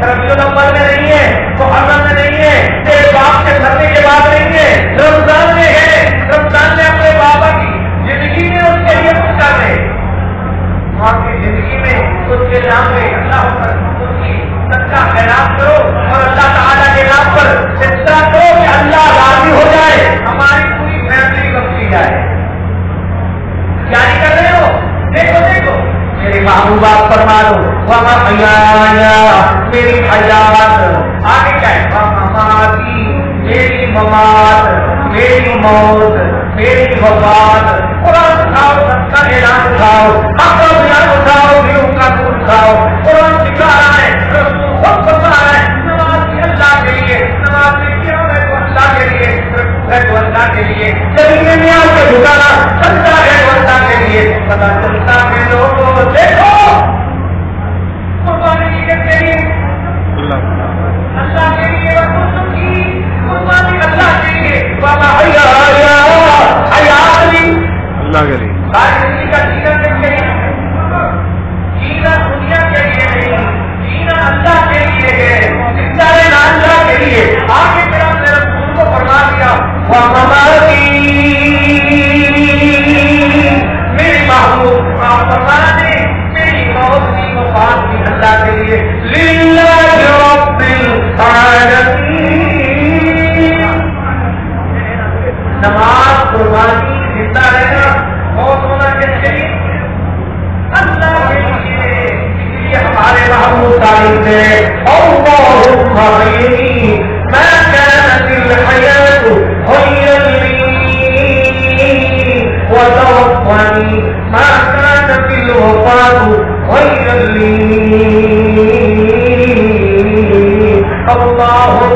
ربیع الاول میں نہیں ہے، محرم میں نہیں ہے، تیرے باپ کے مرنے کے بعد نہیں ہے، رمضان میں ہے۔ رمضان میں اپنے بابا کی زندگی میں اس کے لیے کچھ کر دے، آپ کی زندگی میں اس کے نام میں اللہ پر اس کی صدقہ خیرات کرو اور اللہ تعالیٰ کے نام پر اتنا کرو کہ اللہ راضی ہو جائے، ہماری پوری فیملی بخشی جائے۔ جاری کر رہے ہو؟ دیکھو دیکھو میری محبوبات فرما دو وہاں حیایا میری حیات، آگے کیا ہے مماتی میری ممات، میری موت، میری وفات۔ قرآن اٹھاؤ، سب کا اعلان اٹھاؤ، حق کا بیان اٹھاؤ، دلوں کا دودھ کھاؤ۔ قرآن سکھا رہا ہے، رسول خود بتا رہا ہے، نماز کی اللہ کے لیے، نماز کی کیوں ہے تو اللہ کے لیے، ہے تو اللہ کے لیے، زمین میں آ کے جھکانا سچا ہے تو اللہ کے لیے۔ پتا چلتا ہے لوگوں دیکھو قربانی کے لیے اللہ کے لیے، رسول کی قربانی اللہ کے لیے، بابا حیات بھی اللہ کے لیے، ساری زندگی کا جینا کے لیے، جینا دنیا کے لیے نہیں، جینا اللہ کے لیے ہے، زندہ رہنا اللہ کے لیے۔ آگے پھر ہم نے رسول کو فرما دیا وَمَمَاتِي میری محبوب فرمانا دے میری موت کی وفات بھی اللہ کے لیے، لِلَّهِ رَبِّ الْعَالَمِينَ۔ نماز، قربانی، زندہ رہنا، موت ہونا کس کے لیے؟ اللہ کے لیے۔ اس لیے ہمارے محبوب تعلیم دے اللہم احیینی ما کانت الحیاۃ خیرا لی وتوفنی ما کانت الوفاۃ خیرا لی۔ اللہم